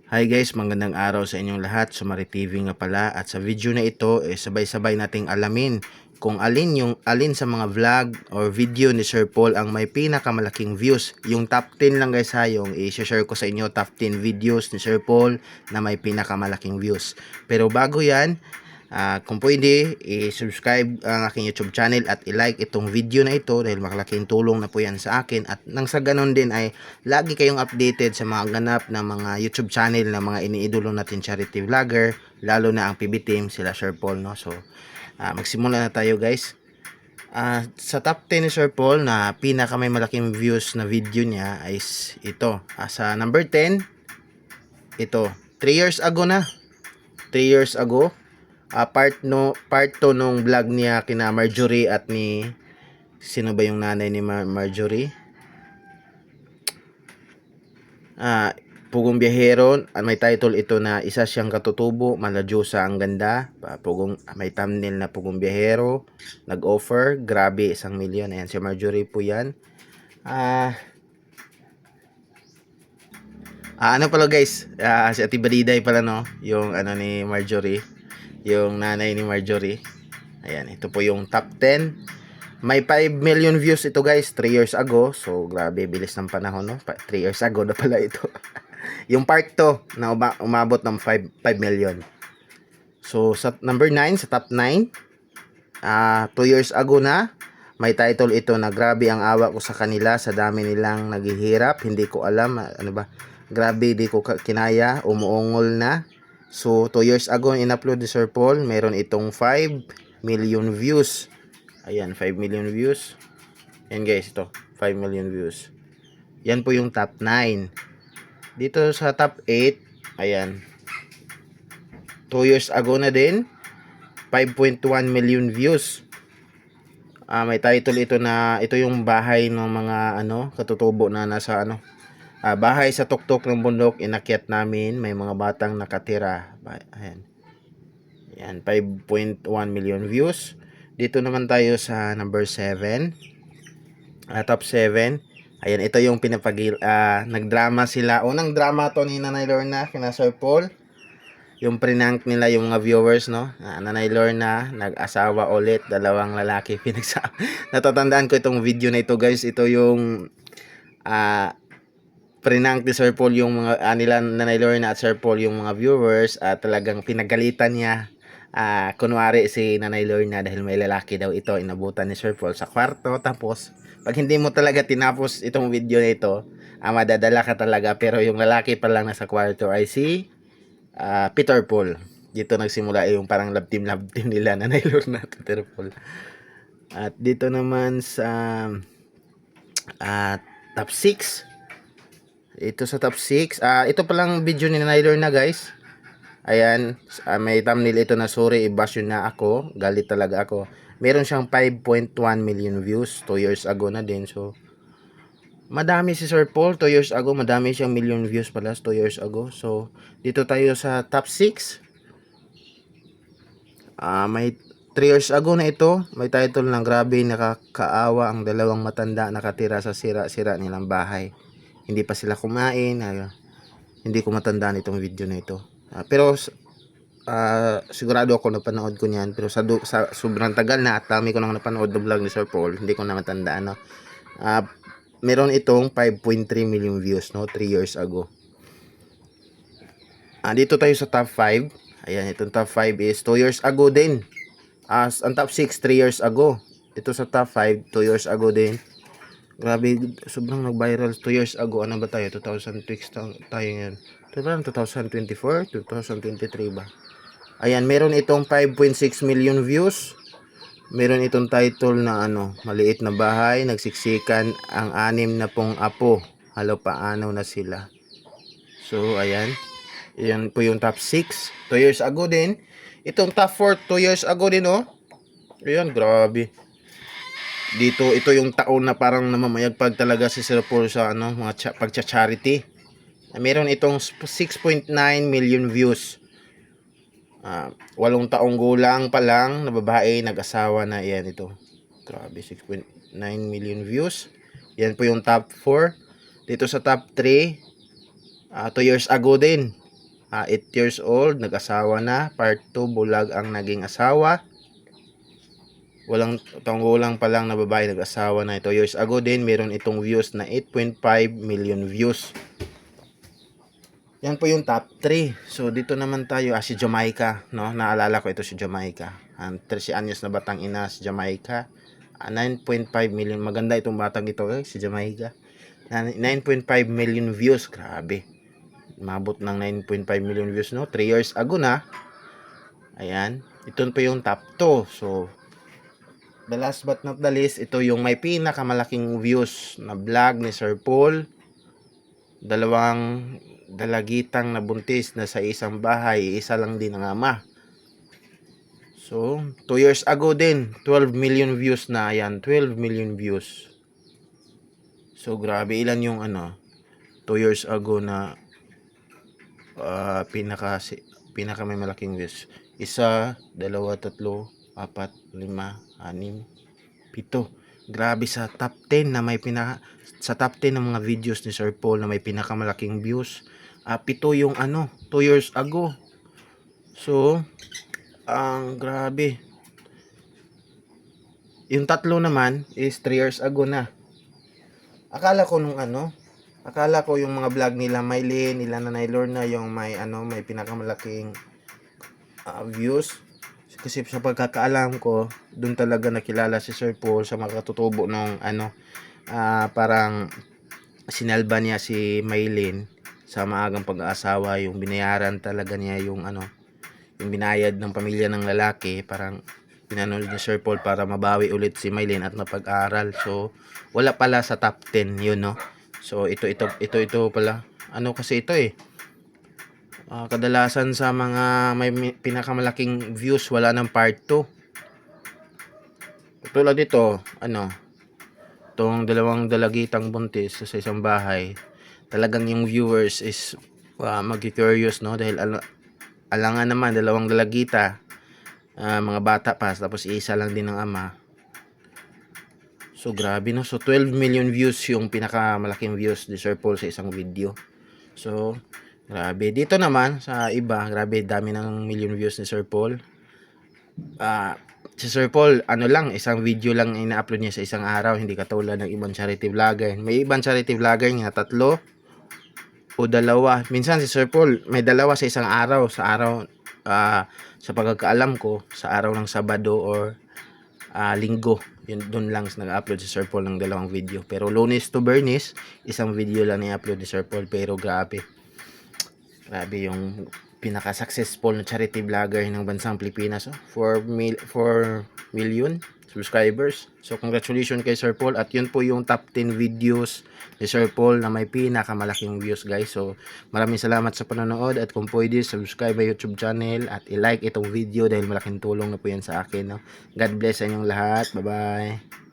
Hi guys, magandang araw sa inyong lahat. Sumari TV nga pala, at sa video na ito sabay-sabay nating alamin kung alin sa mga vlog or video ni Sir Paul ang may pinakamalaking views. Yung top 10 lang guys ha, yung i-share ko sa inyo top 10 videos ni Sir Paul na may pinakamalaking views. Pero bago yan, kung pwede, i-subscribe ang aking YouTube channel at i-like itong video na ito dahil makalaking tulong na po yan sa akin. At nang sa ganon din ay lagi kayong updated sa mga ganap na mga YouTube channel na mga iniidolo natin charity vlogger, lalo na ang PB Team, sila Sir Paul, no? So, magsimula na tayo guys. Sa top 10 ni Sir Paul na pinaka may malaking views na video niya ay ito. Sa number 10, ito. 3 years ago na. 3 years ago. Part 2 nung vlog niya kina Marjorie at ni sino ba yung nanay ni Marjorie? Pugong Biyahero. May title ito na Isa Siyang Katutubo, Maladyusa ang Ganda. May thumbnail na Pugong Biyahero. Nag-offer, grabe 1,000,000. Ayan si Marjorie po yan. Ano pala guys, si Ate Baliday pala, no, yung ano ni Marjorie, yung nanay ni Marjorie. Ayan, ito po yung top 10. May 5 million views ito guys, 3 years ago. So grabe, bilis ng panahon, no? 3 years ago na pala ito. Yung part 2 na umabot ng 5 million. So sa number 9, sa top 9, 2 years ago na. May title ito na Grabe ang awa ko sa kanila, sa dami nilang naghihirap, hindi ko alam ano ba. Grabe, di ko kinaya, umuungol na. So 2 years ago in-upload ni Sir Paul, meron itong 5 million views. Ayan, 5 million views. Yan guys, ito, 5 million views. Yan po yung top 9. Dito sa top 8, ayan, 2 years ago na din, 5.1 million views. May title ito na, ito yung bahay ng mga katutubo na nasa bahay sa tuktok ng bundok, inakyat namin, may mga batang nakatira. Ayan. Ayan, 5.1 million views. Dito naman tayo sa number 7. Top 7. Ayan, ito yung nagdrama sila. Unang drama to ni Nanay Lorna kina Sir Paul. Yung prank nila yung mga viewers, no? Nanay Lorna, nag-asawa ulit, dalawang lalaki pinagsama. Natatandaan ko itong video na ito, guys. Ito yung prank ni Sir Paul yung mga nila Nanay Lorna at Sir Paul yung mga viewers, at talagang pinagalitan niya. Kunwari si Nanay Lorna dahil may lalaki daw ito, inabutan ni Sir Paul sa kwarto. Tapos pag hindi mo talaga tinapos itong video na ito, madadala ka talaga. Pero yung lalaki pa lang nasa kwarto ay si Peter Paul. Dito nagsimula yung parang love team nila Nanay Lorna at Peter Paul. At dito naman sa top 6. Ito sa top 6. Ito palang video ni Nanay Lorna guys. Ayan, may thumbnail ito na sorry, i-bash na ako. Galit talaga ako. Meron siyang 5.1 million views. 2 years ago na din. So, madami si Sir Paul 2 years ago. Madami siyang million views pala 2 years ago. So, dito tayo sa top 6. May 3 years ago na ito. May title ng Grabe nakakaawa ang dalawang matanda nakatira sa sira-sira nilang bahay. Hindi pa sila kumain. Hindi ko matandaan itong video na ito. Pero sigurado ako napanood ko niyan, pero sa sobrang tagal na at dami ko nang napanood ng vlog ni Sir Paul, hindi ko na matandaan, no. Meron itong 5.3 million views, no, 3 years ago. Dito tayo sa top 5. Ayan, itong top 5 is 2 years ago din. Ang top 6 3 years ago. Ito sa top 5 2 years ago din. Grabe, sobrang nag-viral 2 years ago. Ano ba tayo? 2006 tayo ngayon. Ito ba 2024? 2023 ba? Ayan, meron itong 5.6 million views. Meron itong title na Maliit na Bahay, Nagsiksikan ang 6 na pong apo. Halo, paano na sila? So, ayan. Ayan po yung top 6. 2 years ago din. Itong top 4, 2 years ago din, oh. Ayan, grabe. Dito, ito yung taon na parang namamayagpag talaga si Sir Paul sa mga pagcha-charity. Meron itong 6.9 million views. 8 taong gulang pa lang na babae, nag-asawa na. Yan ito. Grabe, 6.9 million views. Yan po yung top 4. Dito sa top 3, 2 years ago din. 8 years old, nag-asawa na. Part 2, bulag ang naging asawa. Walang tanggulang pa lang na babae nag-asawa na. 2 years ago din, meron itong views na 8.5 million views. Yan po yung top 3. So dito naman tayo, si Jamaica, no? Naalala ko ito si Jamaica. 13 anyos na batang ina si Jamaica. 9.5 million. Maganda itong batang ito, si Jamaica. 9.5 million views. Grabe. Mabot ng 9.5 million views, no? 3 years ago na. Ayan. Ito po yung top 2. So the last but not the least, ito yung may pinakamalaking views na vlog ni Sir Paul. Dalawang dalagitang nabuntis na sa isang bahay, isa lang din ang ama. So, 2 years ago din, 12 million views na. Ayan, 12 million views. So, grabe. Ilan yung 2 years ago na pinaka may malaking views. 1, 2, 3, 4, 5, 6, 7. Grabe sa top 10 na may sa top 10 ng mga videos ni Sir Paul na may pinakamalaking views. 7 yung 2 years ago. So, grabe. Yung 3 naman is 3 years ago na. Akala ko yung mga vlog nila Maylin, nila Nanay Lorna yung may pinakamalaking views. Kasi sa pagkakaalam ko, doon talaga nakilala si Sir Paul sa makatutubo ng parang sinalba niya si Maylin sa maagang pag-aasawa, yung binayaran talaga niya yung yung binayad ng pamilya ng lalaki, parang pinanood ni Sir Paul para mabawi ulit si Maylin at mapag-aral. So wala pala sa top 10 yun, no? So ito pala kasi ito kadalasan sa mga may pinakamalaking views wala ng part 2. Tulad dito, itong dalawang dalagitang buntis sa isang bahay. Talagang yung viewers is mag-curious, no? Dahil alangan naman, dalawang dalagita, mga bata pa, tapos isa lang din ng ama. So grabe, no? So 12 million views yung pinakamalaking views ni Sir Paul sa isang video. So grabe. Dito naman sa iba, grabe, dami ng million views ni Sir Paul. Si Sir Paul, isang video lang ina-upload niya sa isang araw, hindi katulad ng ibang charity vlogger. May ibang charity vlogger nga 3 o 2. Minsan si Sir Paul may 2 sa isang araw, sa pagkakaalam ko, sa araw ng Sabado or Linggo. Yun, doon lang nag-upload si Sir Paul ng 2 video. Pero Lunes to Bernis, isang video lang i-upload ni Sir Paul. Pero grabe yung pinaka-successful na charity vlogger ng bansang Pilipinas. 4 million subscribers. So congratulations kay Sir Paul. At yun po yung top 10 videos ni Sir Paul na may pinakamalaking views, guys. So maraming salamat sa panonood, at kung pwede, subscribe my YouTube channel at i-like itong video dahil malaking tulong na po yan sa akin, no? God bless sa inyong lahat. Bye bye.